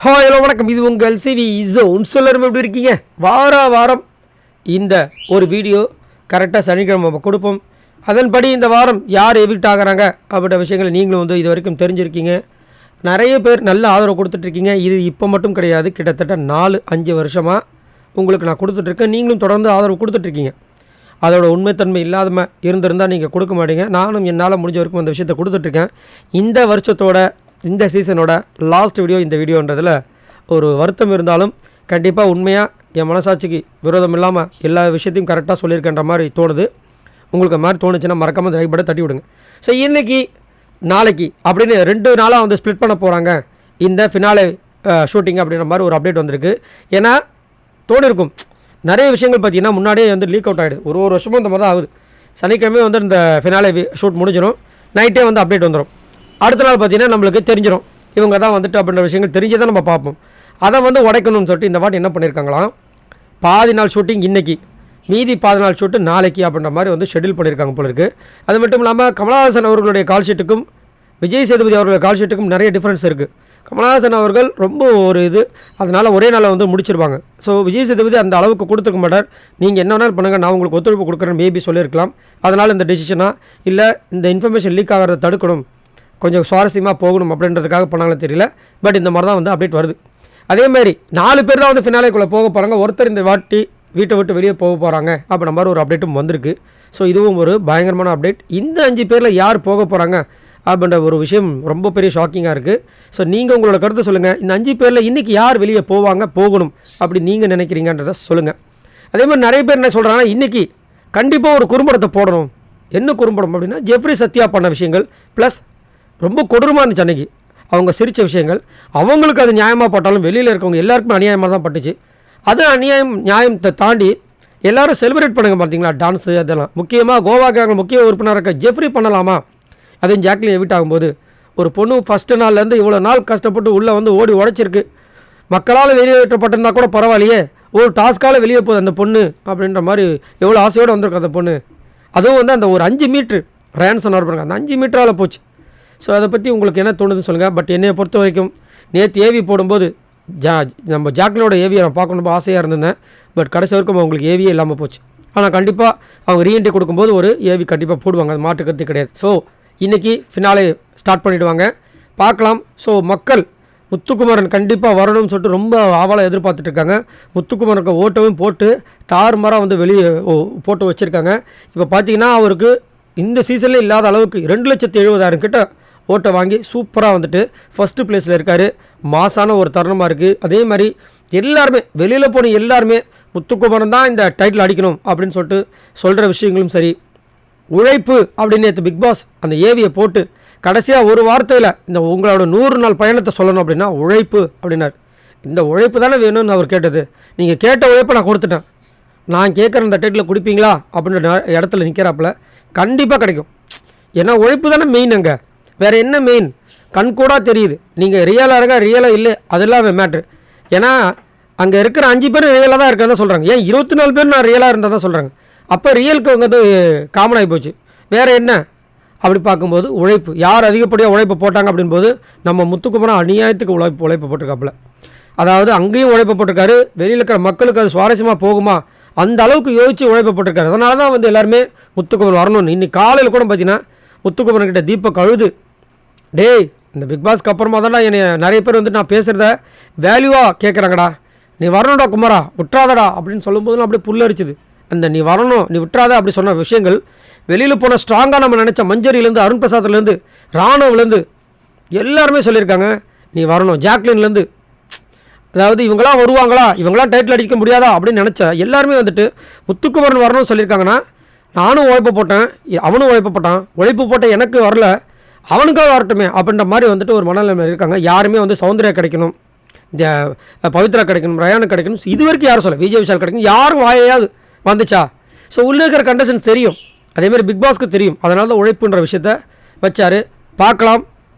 Hello வணக்கம். இது உங்கள் சிவி ஜோன். சொல்லரும் எப்படி இருக்கீங்க? வாரம் இந்த ஒரு வீடியோ கரெக்டாக சனிக்கிழமை நம்ம கொடுப்போம். அதன்படி இந்த வாரம் யார் எவிக்ட் ஆகிறாங்க அப்படின்ற விஷயங்களை நீங்களும் இது வரைக்கும் தெரிஞ்சிருக்கீங்க. நிறைய பேர் நல்ல ஆதரவு கொடுத்துட்ருக்கீங்க. இது இப்போ மட்டும் கிடையாது, கிட்டத்தட்ட 4-5 வருஷமாக உங்களுக்கு நான் கொடுத்துட்ருக்கேன். நீங்களும் தொடர்ந்து ஆதரவு கொடுத்துட்ருக்கீங்க. அதோட உண்மைத்தன்மை இல்லாத இருந்திருந்தால் நீங்கள் கொடுக்க மாட்டீங்க. நானும் என்னால் முடிஞ்ச வரைக்கும் அந்த விஷயத்தை கொடுத்துட்ருக்கேன். இந்த வருஷத்தோட இந்த சீசனோட லாஸ்ட் வீடியோ இந்த வீடியோன்றதில் ஒரு வருத்தம் இருந்தாலும் கண்டிப்பாக உண்மையாக என் மனசாட்சிக்கு விரோதம் இல்லாமல் எல்லா விஷயத்தையும் கரெக்டாக சொல்லியிருக்கின்ற மாதிரி தோணுது. உங்களுக்கு மாதிரி தோணுச்சுன்னா மறக்காமல் லைக் பட்டன் தட்டி விடுங்க. ஸோ இன்றைக்கி நாளைக்கு அப்படின்னு 2 நாளாக ஸ்ப்ளிட் பண்ண போகிறாங்க இந்த ஃபினாலே ஷூட்டிங் அப்படின்ற மாதிரி ஒரு அப்டேட் வந்திருக்கு. ஏன்னா தோணிருக்கும் நிறைய விஷயங்கள் பார்த்திங்கன்னா முன்னாடியே லீக் அவுட் ஆகிடுது. ஒரு வருஷமும் இந்த மாதிரி தான் ஆகுது. சனிக்கிழமை இந்த ஃபினாலே ஷூட் முடிஞ்சிடும், நைட்டே அப்டேட் வந்துடும். அடுத்த நாள் பார்த்திங்கன்னா நம்மளுக்கு தெரிஞ்சிடும் இவங்க தான் அப்படின்ற விஷயங்கள் தெரிஞ்சு தான் நம்ம பார்ப்போம். அதை உடைக்கணும்னு சொல்லிட்டு இந்த வாட்டி என்ன பண்ணியிருக்காங்களாம், பாதி நாள் ஷூட்டிங் இன்றைக்கி, மீதி பாதி நாள் ஷூட்டு நாளைக்கு அப்படின்ற மாதிரி ஷெட்யூல் பண்ணியிருக்காங்க போல இருக்குது. அது மட்டும் இல்லாமல் கமலஹாசன் அவர்களுடைய கால் ஷீட்டுக்கும் விஜய் சேதுபதி அவர்களுடைய கால் ஷீட்டுக்கும் நிறைய டிஃப்ரென்ஸ் இருக்குது. கமலஹாசன் அவர்கள் ரொம்ப ஒரு அதனால் ஒரே நாளில் முடிச்சிருவாங்க. ஸோ விஜய் சேதுபதி அந்த அளவுக்கு கொடுத்துருக்க மாட்டார். நீங்கள் என்ன வேணாலும் பண்ணுங்கள், நான் உங்களுக்கு ஒத்துழைப்பு கொடுக்குறேன்னு மேபி சொல்லியிருக்கலாம். அதனால் இந்த டெசிஷனாக இல்லை இந்த இன்ஃபர்மேஷன் லீக் ஆகிறத தடுக்கணும், கொஞ்சம் சுவாரஸ்யமாக போகணும் அப்படின்றதுக்காக பண்ணாலும் தெரியல. பட் இந்த மாதிரி தான் அப்டேட் வருது. அதேமாதிரி 4 பேர் தான் ஃபினாலேக்குள்ளே போக போகிறாங்க. ஒருத்தர் இந்த வாட்டி வீட்டை விட்டு வெளியே போக போகிறாங்க அப்படின்ற மாதிரி ஒரு அப்டேட்டும் வந்திருக்கு. ஸோ இதுவும் ஒரு பயங்கரமான அப்டேட். இந்த 5 பேரில் யார் போக போகிறாங்க அப்படின்ற ஒரு விஷயம் ரொம்ப பெரிய ஷாக்கிங்காக இருக்குது. ஸோ நீங்கள் உங்களோட கருத்தை சொல்லுங்கள். இந்த 5 பேரில் இன்றைக்கி யார் வெளியே போகணும் அப்படி நீங்கள் நினைக்கிறீங்கன்றதை சொல்லுங்கள். அதே மாதிரி நிறைய பேர் என்ன சொல்கிறாங்கன்னா, இன்றைக்கி கண்டிப்பாக ஒரு குறும்படத்தை போடணும். என்ன குறும்படம் அப்படின்னா, ஜெஃப்ரி சத்யா பண்ண விஷயங்கள் ப்ளஸ் ரொம்ப கொடூரமாக இருந்துச்சு அன்றைக்கி அவங்க சிரித்த விஷயங்கள். அவங்களுக்கு அது நியாயமாக பட்டாலும் வெளியில் இருக்கவங்க எல்லாருக்குமே அநியாயமாக தான் பட்டுச்சு. அது நியாயத்தை தாண்டி எல்லோரும் செலிப்ரேட் பண்ணுங்க பார்த்தீங்களா, டான்ஸு அதெல்லாம். முக்கியமாக கோவா கேங் முக்கிய உறுப்பினர் இருக்க ஜெஃப்ரி பண்ணலாமா, அதுவும் ஜாக்லின் எவிக்ட் ஆகும்போது ஒரு பொண்ணு ஃபஸ்ட்டு நாள்லேருந்து இவ்வளோ நாள் கஷ்டப்பட்டு உள்ளே ஓடி உடைச்சிருக்கு. மக்களால் வெளியேற்றப்பட்டிருந்தால் கூட பரவாயில்லையே, ஒரு டாஸ்க்கால் வெளியே போகுது அந்த பொண்ணு அப்படின்ற மாதிரி எவ்வளோ ஆசையோடு வந்திருக்கு அந்த பொண்ணு. அதுவும் அந்த ஒரு 5 மீட்ரு ரயான்சன் பாருங்க, அந்த 5 மீட்டரால் போச்சு. ஸோ அதை பற்றி உங்களுக்கு என்ன தோணுதுன்னு சொல்லுங்கள். பட் என்னை பொறுத்த வரைக்கும் நேற்று ஏவி போடும்போது நம்ம ஜாக்லினோட ஏவியை நான் பார்க்கணும் ஆசையாக இருந்தேன். பட் கடைசி வரைக்கும் அவங்களுக்கு ஏவியே இல்லாமல் போச்சு. ஆனால் கண்டிப்பாக அவங்க ரீஎன்ட்ரி கொடுக்கும்போது ஒரு ஏவி கண்டிப்பாக போடுவாங்க, அது மாற்றுக்கிறது கிடையாது. ஸோ இன்றைக்கி ஃபினாலே ஸ்டார்ட் பண்ணிவிடுவாங்க, பார்க்கலாம். ஸோ மக்கள் முத்துக்குமரன் கண்டிப்பாக வரணும்னு சொல்லிட்டு ரொம்ப ஆவலாக எதிர்பார்த்துட்ருக்காங்க. முத்துக்குமரனுக்கு ஓட்டவும் போட்டு தாறுமாறாக வெளியே போட்டு வச்சுருக்காங்க. இப்போ பார்த்தீங்கன்னா அவருக்கு இந்த சீசனில் இல்லாத அளவுக்கு 2,70,000 கிட்ட ஓட்டை வாங்கி சூப்பராக ஃபஸ்ட்டு ப்ளேஸில் இருக்கார். மாசான ஒரு தருணமாக இருக்குது. அதே மாதிரி எல்லாருமே வெளியில் போன எல்லாருமே முத்துக்குமரன் தான் இந்த டைட்டில் அடிக்கணும் அப்படின்னு சொல்லிட்டு சொல்கிற விஷயங்களும் சரி. உழைப்பு அப்படின்னு நேற்று பிக் பாஸ் அந்த ஏவியை போட்டு கடைசியாக ஒரு வார்த்தையில் இந்த உங்களோட 100 நாள் பயணத்தை சொல்லணும் அப்படின்னா உழைப்பு அப்படின்னார். இந்த உழைப்பு தானே வேணும்னு அவர் கேட்டது. நீங்கள் கேட்ட உழைப்பை நான் கொடுத்துட்டேன், நான் கேட்குற இந்த டைட்டில் கொடுப்பீங்களா அப்படின்ற இடத்துல நிற்கிறாப்புல. கண்டிப்பாக கிடைக்கும். ஏன்னா உழைப்பு தானே மெயின். அங்கே வேறு என்ன மெயின்? கண்கூடாக தெரியுது. நீங்கள் ரியலாக இருக்கா ரியலாக இல்லை அதெல்லாம் மேட்ரு. ஏன்னா அங்கே இருக்கிற 5 பேர் ரியலாக தான் இருக்கிறதா சொல்கிறாங்க. ஏன் 24 பேர் நான் ரியலாக இருந்தால் தான் சொல்கிறாங்க. அப்போ ரியலுக்கு காமன் ஆகி போச்சு. வேறு என்ன அப்படி பார்க்கும்போது உழைப்பு யார் அதிகப்படியாக உழைப்பு போட்டாங்க அப்படின்போது நம்ம முத்துக்குமரன் அநியாயத்துக்கு உழைப்பு போட்டிருக்காப்புல. அதாவது அங்கேயும் உழைப்பு போட்டிருக்காரு, வெளியில் இருக்கிற மக்களுக்கு அது சுவாரஸ்யமாக போகுமா அந்த அளவுக்கு யோசித்து உழைப்பு போட்டிருக்காரு. அதனால தான் எல்லாருமே முத்துக்குமரன் வரணும்னு. இன்றைக்கி காலையில் கூட பார்த்தீங்கன்னா முத்துக்குமரன்கிட்ட தீபக் அழுது, டேய் இந்த பிக் பாஸ்க்கு அப்புறமா தான்டா என்னை நிறைய பேர் நான் பேசுகிறத வேல்யூவாக கேட்குறாங்கடா, நீ வரணும்டா குமாரா விட்டுறாதடா அப்படின்னு சொல்லும்போது அப்படியே புல்லரிச்சுது. அந்த நீ வரணும் நீ விட்டுறாத அப்படி சொன்ன விஷயங்கள் வெளியில் போன ஸ்ட்ராங்காக நம்ம நினச்ச மஞ்சரிலேருந்து அருண் பிரசாத்லேருந்து ராணுவலேருந்து எல்லாருமே சொல்லியிருக்காங்க நீ வரணும். ஜாக்லின்லேருந்து, அதாவது இவங்களாம் வருவாங்களா, இவங்களாம் டைட்டில் அடிக்க முடியாதா அப்படின்னு நினச்ச எல்லாருமே முத்துக்குமரன் வரணும்னு சொல்லியிருக்காங்கன்னா, நானும் உழைப்பு போட்டேன் அவனும் உழைப்பு போட்டான், உழைப்பு போட்ட எனக்கு வரல அவனுக்காக வரட்டுமே அப்படின்ற மாதிரி ஒரு மனநிலைமை இருக்காங்க. யாருமே சௌந்தர்யா கிடைக்கணும், இந்த பவித்ரா கிடைக்கணும், ரயானு கிடைக்கணும், இது வரைக்கும் யாரும் சொல்ல, விஜய் விஷால் கிடைக்கணும், யாரும் வாயாவது வந்துச்சா? ஸோ உள்ளே இருக்கிற கண்டஸ்டன்ஸ் தெரியும், அதேமாதிரி பிக் பாஸ்க்கு தெரியும். அதனால தான் உழைப்புன்ற விஷயத்த வச்சார். பார்க்கலாம்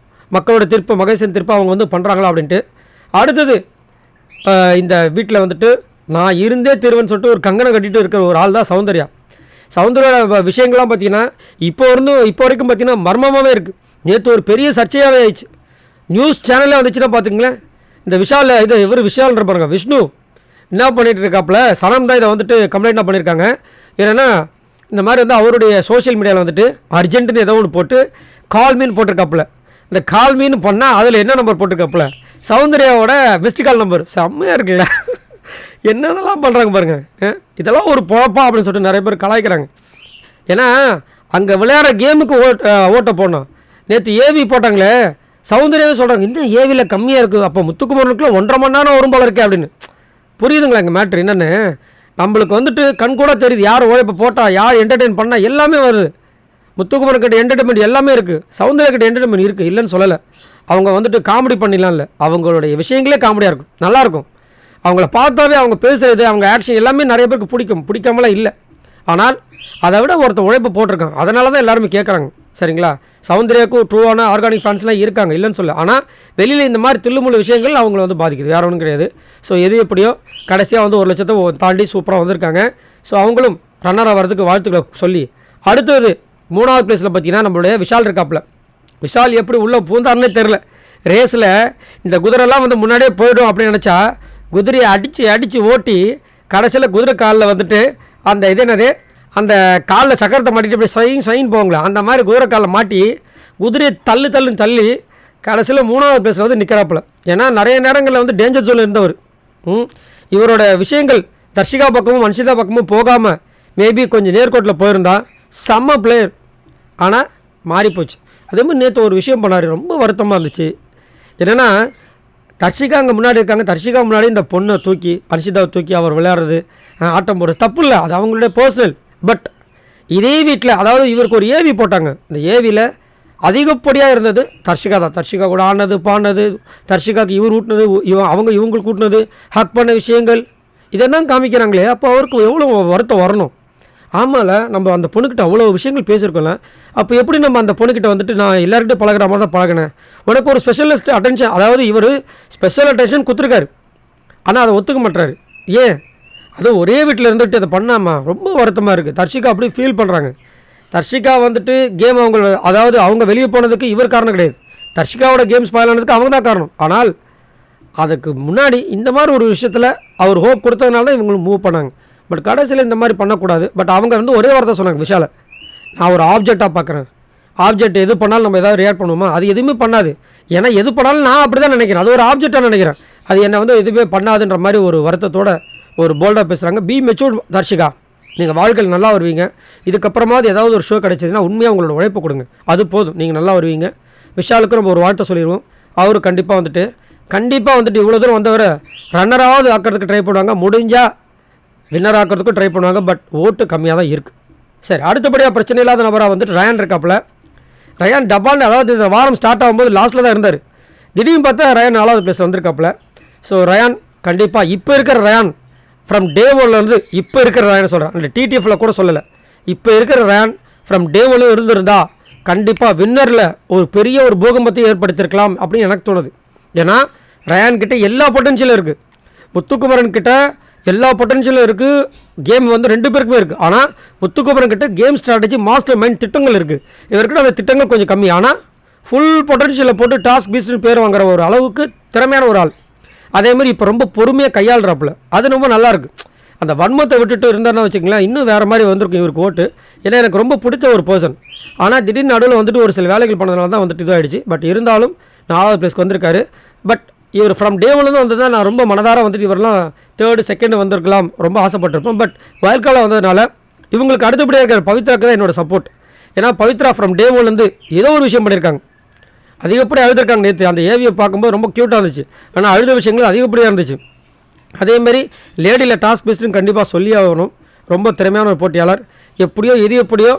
மக்களோட தீர்ப்பு, மகேசன் தீர்ப்பு அவங்க பண்ணுறாங்களா அப்படின்ட்டு. அடுத்தது இந்த வீட்டில் நான் இருந்தே தீர்வுன்னு சொல்லிட்டு ஒரு கங்கணம் கட்டிட்டு இருக்கிற ஒரு ஆள் தான் சௌந்தர்யா. சௌந்தர்யோட விஷயங்கள்லாம் பார்த்தீங்கன்னா இப்போ வரைக்கும் பார்த்தீங்கன்னா மர்மமாகவே இருக்குது. நேற்று ஒரு பெரிய சர்ச்சையாகவே ஆயிடுச்சு. நியூஸ் சேனலில் வந்துச்சுன்னா பார்த்துங்களேன், இந்த விஷால் இது விஷால்ன்ற பாருங்க விஷ்ணு என்ன பண்ணிகிட்டு இருக்காப்புல, சனம் தான் இதை வந்துட்டு கம்ப்ளைண்ட்டாக பண்ணியிருக்காங்க. ஏன்னா இந்த மாதிரி வந்து அவருடைய சோஷியல் மீடியாவில் வந்துட்டு அர்ஜென்ட்டுன்னு ஏதோ ஒன்று போட்டு கால்மீன் போட்டிருக்காப்புல. இந்த கால்மீன் பண்ணால் அதில் என்ன நம்பர் போட்டிருக்காப்புல, சௌந்தர்யாவோட மிஸ்டு கால் நம்பர். செம்மையாக இருக்குல்ல, என்னென்னலாம் பண்ணுறாங்க பாருங்கள். இதெல்லாம் ஒரு பொழப்பா அப்படின்னு சொல்லிட்டு நிறைய பேர் கலாய்க்கிறாங்க. ஏன்னா அங்கே விளையாடுற கேமுக்கு ஓட்டை போடணும். நேற்று ஏவி போட்டாங்களே, சௌந்தர்யாவே சொல்கிறாங்க இன்னும் ஏவியில் கம்மியாக இருக்குது, அப்போ முத்துக்குமரனுக்குள்ள 1.5 மணி நேரம் வரும் போல இருக்கே அப்படின்னு. புரியுதுங்களா எங்கள் மேட்ரு என்னென்னு? நம்மளுக்கு வந்துட்டு கண் கூட தெரியுது யார் உழைப்பை போட்டால், யார் என்டர்டெயின் பண்ணால் எல்லாமே வருது. முத்துக்குமரன் கிட்ட என்டர்டெயின்மெண்ட் எல்லாமே இருக்குது, சௌந்தர்யா கிட்ட என்டர்டெயின்மெண்ட் இருக்குது, இல்லைன்னு சொல்லலை. அவங்க வந்துட்டு காமெடி பண்ணிடலாம் இல்லை, அவங்களுடைய விஷயங்களே காமெடியாக இருக்கும், நல்லாயிருக்கும். அவங்கள பார்த்தாவே அவங்க பேசுகிறது, அவங்க ஆக்ஷன் எல்லாமே நிறைய பேருக்கு பிடிக்காமலாம் இல்லை. ஆனால் அதை விட ஒருத்தர் உழைப்பு போட்டிருக்காங்க, அதனால தான் எல்லாருமே கேட்குறாங்க. சரிங்களா? சௌந்தர்யாவுக்கும் ட்ரூவான ஆர்கானிக் ஃபேன்ஸ்லாம் இருக்காங்க, இல்லைன்னு சொல்ல. ஆனால் வெளியில் இந்த மாதிரி தில்லுமுள்ள விஷயங்கள் அவங்கள வந்து பாதிக்குது, வேறு ஒன்றும் கிடையாது. ஸோ எது எப்படியோ கடைசியாக வந்து 1 லட்சத்தை தாண்டி சூப்பராக வந்திருக்காங்க. ஸோ அவங்களும் ரன்னராக வரதுக்கு வாழ்த்துக்களை சொல்லி, அடுத்தது 3வது பிளேஸில் பார்த்தீங்கன்னா நம்மளுடைய விஷால் இருக்காப்புல. விஷால் எப்படி உள்ளே பூந்தாருன்னே தெரில. ரேஸில் இந்த குதிரைலாம் வந்து முன்னாடியே போய்டும் அப்படின்னு நினச்சா, குதிரையை அடித்து ஓட்டி கடைசியில் குதிரை காலில் வந்துட்டு அந்த இது என்னது, அந்த காலில் சக்கரத்தை மாட்டிட்டு இப்படி ஸ்வைன் போங்களா, அந்த மாதிரி குதிரை காலில் மாட்டி குதிரையை தள்ளி கடைசியில் 3வது பிளேஸில் வந்து நிற்கிறாப்புல. ஏன்னா நிறைய நேரங்களில் வந்து டேஞ்சர் ஜோனில் இருந்தவர். இவரோட விஷயங்கள் தர்ஷிகா பக்கமும் வன்ஷிதா பக்கமும் போகாமல் மேபி கொஞ்சம் நேர்கோட்டில் போயிருந்தா செம்ம பிளேயர். ஆனால் மாறிப்போச்சு. அதே மாதிரி நேற்று ஒரு விஷயம் பண்ணார், ரொம்ப வருத்தமாக இருந்துச்சு. என்னென்னா தர்ஷிகா அங்கே முன்னாடி இருக்காங்க, தர்ஷிகா முன்னாடி இந்த பொண்ணை தூக்கி அன்ஷிதாவை தூக்கி அவர் விளையாடுறது, ஆட்டம் போடுறது தப்பு இல்லை, அது அவங்களுடைய பர்சனல். பட் இதே வீட்டில், அதாவது இவருக்கு ஒரு ஏவி போட்டாங்க, இந்த ஏவியில் அதிகப்படியாக இருந்தது தர்ஷிகா தான். தர்ஷிகா கூட ஆனது பாடினது, தர்ஷிகாவுக்கு இவர் ஊட்டினது, இவங்களுக்கு ஊட்டினது, ஹக் பண்ண விஷயங்கள், இதெல்லாம் காமிக்கிறாங்களே. அப்போ அவருக்கு எவ்வளோ வருத்தம் வரணும். ஆமாம்ல, நம்ம அந்த பொண்ணுக்கிட்ட அவ்வளோ விஷயங்கள் பேசியிருக்கோம்ல, அப்போ எப்படி நம்ம அந்த பொண்ணுக்கிட்ட வந்துட்டு நான் எல்லாருக்கிட்ட பழகிற மாதிரி தான் பழகினேன், உனக்கு ஒரு ஸ்பெஷலிஸ்ட் அட்டென்ஷன், அதாவது இவர் ஸ்பெஷல் அட்டென்ஷன் கொடுத்துருக்காரு, ஆனால் அதை ஒத்துக்க மாட்டுறாரு. ஏன்? அது ஒரே வீட்டில் இருந்துட்டு அதை பண்ணாமல் ரொம்ப வருத்தமாக இருக்குது. தர்ஷிகா அப்படி ஃபீல் பண்ணுறாங்க. தர்ஷிகா வந்துட்டு கேம் அதாவது அவங்க வெளியே போனதுக்கு இவர் காரணம் கிடையாது, தர்ஷிகாவோட கேம் ஸ்பாயில் ஆனதுக்கு அவங்க தான் காரணம். ஆனால் அதுக்கு முன்னாடி இந்த மாதிரி ஒரு விஷயத்தில் அவர் ஹோப் கொடுத்ததுனால தான் இவங்களும் மூவ் பண்ணாங்க. பட் கடைசியில் இந்த மாதிரி பண்ணக்கூடாது. பட் அவங்க வந்து ஒரே வார்த்தை சொன்னாங்க விஷாலை, நான் ஒரு ஆப்ஜெக்டாக பார்க்குறேன், ஆப்ஜெக்ட் எது பண்ணாலும் நம்ம எதாவது ரியாக்ட் பண்ணுவோமா, அது எதுவுமே பண்ணாது. ஏன்னா எது பண்ணாலும் நான் அப்படி தான் நினைக்கிறேன், அது ஒரு ஆப்ஜெக்டாக நினைக்கிறேன், அது என்னை வந்து எதுவுமே பண்ணாதுன்ற மாதிரி ஒரு வருத்தத்தோட ஒரு போல்டாக பேசுகிறாங்க. பி மெச்சூர்ட் தர்ஷிகா, நீங்கள் வாழ்க்கையில் நல்லா வருவீங்க. இதுக்கப்புறமாவது ஏதாவது ஒரு ஷோ கிடச்சிதுன்னா உண்மையாக உங்களோட உழைப்பு கொடுங்க, அது போதும், நீங்கள் நல்லா வருவீங்க. விஷாலுக்கு நம்ம ஒரு வார்த்தை சொல்லிடுவோம், அவரு கண்டிப்பாக வந்துட்டு இவ்வளோ தூரம் வந்தவரை ரன்னராவது ஆக்கிறதுக்கு ட்ரை பண்ணுவாங்க, முடிஞ்சால் வின்னர் ஆக்கிறதுக்கும் ட்ரை பண்ணுவாங்க. பட் ஓட்டு கம்மியாக தான் இருக்குது. சரி, அடுத்தபடியாக பிரச்சனை இல்லாத நபராக வந்துட்டு ரயான் இருக்காப்புல. ரயான் டபால்னு, அதாவது இந்த வாரம் ஸ்டார்ட் ஆகும்போது லாஸ்ட்டில் தான் இருந்தார், திடீர்னு பார்த்தா ரயான் 4வது பிளேஸில் வந்திருக்காப்புல. ஸோ ரயான் கண்டிப்பாக இப்போ இருக்கிற ரயான் ஃப்ரம் டே ஒன்லேருந்து இப்போ இருக்கிற ரயான் சொல்கிறேன், அந்த டிடிஎஃப்பில் கூட சொல்லலை, இப்போ இருக்கிற ரயான் ஃப்ரம் டே ஒன்று இருந்திருந்தா கண்டிப்பாக வின்னரில் ஒரு பெரிய ஒரு பூகம்பத்தை ஏற்படுத்தியிருக்கலாம் அப்படின்னு எனக்கு தோணுது. ஏன்னா ரயான் கிட்டே எல்லா பொட்டன்ஷியலும் இருக்குது, முத்துக்குமரன் கிட்ட எல்லா பொட்டன்ஷியலும் இருக்குது, கேம் வந்து 2 பேருக்குமே இருக்குது. ஆனால் முத்துக்குமரன் கிட்ட கேம் ஸ்ட்ராட்டஜி, மாஸ்டர் மைண்ட் திட்டங்கள் இருக்குது, இவர்கிட்ட அந்த திட்டங்கள் கொஞ்சம் கம்மி. ஆனால் ஃபுல் பொட்டன்ஷியலை போட்டு டாஸ்க் பீஸ்ட்னு பேர் வாங்குற ஒரு அளவுக்கு திறமையான ஒரு ஆள். அதேமாதிரி இப்போ ரொம்ப பொறுமையாக கையாளுறாப்புல, அது ரொம்ப நல்லாயிருக்கு. அந்த வன்மத்தை விட்டுட்டு இருந்தாருன்னா வச்சுக்கலாம், இன்னும் வேறு மாதிரி வந்திருக்கும் இவருக்கு ஓட்டு. ஏன்னா எனக்கு ரொம்ப பிடிச்ச ஒரு பர்சன். ஆனால் திடீர்னு நடுவில் வந்துட்டு ஒரு சில வேலைகள் பண்ணதுனால தான் வந்துட்டு இதாகிடுச்சு. பட் இருந்தாலும் 4வது பிளேஸ்க்கு வந்திருக்காரு. பட் இவர் ஃப்ரம் டே ஒன்று தான் வந்தது, நான் ரொம்ப மனதார வந்துட்டு இவரெல்லாம் 3rd 2nd வந்திருக்கலாம் ரொம்ப ஆசைப்பட்டிருப்போம். பட் வயல்காலம் வந்ததுனால இவங்களுக்கு அடுத்தபடியாக இருக்கிற பவித்ராக்கு தான் என்னோடய சப்போர்ட். ஏன்னா பவித்ரா ஃப்ரம் டே ஒன்லேருந்து ஏதோ ஒரு விஷயம் பண்ணியிருக்காங்க, அதிகப்படி அழுதுருக்காங்க. நேற்று அந்த ஏவியை பார்க்கும்போது ரொம்ப க்யூட்டாக இருந்துச்சு, ஆனால் அழுத விஷயங்கள் அதிகப்படியாக இருந்துச்சு. அதேமாதிரி லேடியில் டாஸ்க் பெஸ்ட்டுன்னு கண்டிப்பாக சொல்லி ஆகணும், ரொம்ப திறமையான ஒரு போட்டியாளர். எப்படியோ எப்படியோ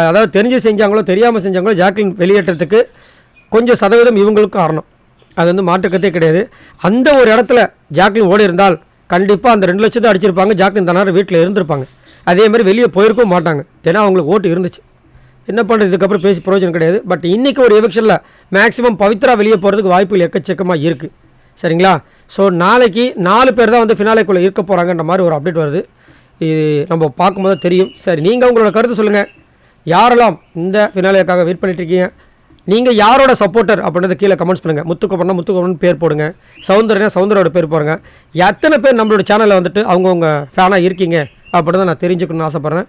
அதாவது தெரிஞ்சு செஞ்சாங்களோ தெரியாமல் செஞ்சாங்களோ ஜாக்லின் வெளியேற்றத்துக்கு கொஞ்சம் சதவீதம் இவங்களுக்கு காரணம், அது வந்து மாற்றுக்கத்தே கிடையாது. அந்த ஒரு இடத்துல ஜாக்லின் ஓடி இருந்தால் கண்டிப்பாக அந்த 2 லட்சத்தை அடிச்சிருப்பாங்க, ஜாக்லின் தன்னார வீட்டில் இருந்திருப்பாங்க. அதேமாதிரி வெளியே போயிருக்கவும் மாட்டாங்க, ஏன்னா அவங்களுக்கு ஓட்டு இருந்துச்சு. என்ன பண்ணுறது, இதுக்கப்புறம் பேசி பிரயோஜனம் கிடையாது. பட் இன்றைக்கி ஒரு எவிக்ஷனில் மேக்ஸிமம் பவித்ரா வெளியே போகிறதுக்கு வாய்ப்புகள் எக்கச்சக்கமாக இருக்குது. சரிங்களா? ஸோ நாளைக்கு 4 பேர் தான் வந்து ஃபினாலேக்குள்ளே இருக்க போகிறாங்கன்ற மாதிரி ஒரு அப்டேட் வருது, இது நம்ம பார்க்கும்போது தெரியும். சரி, நீங்கள் உங்களோட கருத்து சொல்லுங்கள், யாரெல்லாம் இந்த ஃபினாலேக்காக வெயிட் பண்ணிட்டுருக்கீங்க, நீங்கள் யாரோட சப்போர்ட்டர் அப்படின்றத கீழே கமெண்ட்ஸ் பண்ணுங்கள். முத்துக்கோப்பன் பேர் போடுங்க, சௌந்தரோட பேர் போடுங்க. எத்தனை பேர் நம்மளோட சேனலில் வந்துட்டு அவங்கவுங்க ஃபேனாக இருக்கீங்க அப்படின்றத நான் தெரிஞ்சுக்கணும்னு ஆசைப்பட்றேன்.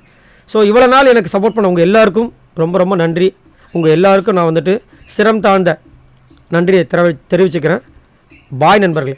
ஸோ இவ்வளோ நாள் எனக்கு சப்போர்ட் பண்ண உங்கள் எல்லாருக்கும் ரொம்ப ரொம்ப நன்றி. உங்கள் எல்லாருக்கும் நான் வந்துட்டு சிரம் தாழ்ந்த நன்றியை தெரிவிச்சுக்கிறேன். பாய் நண்பர்களே.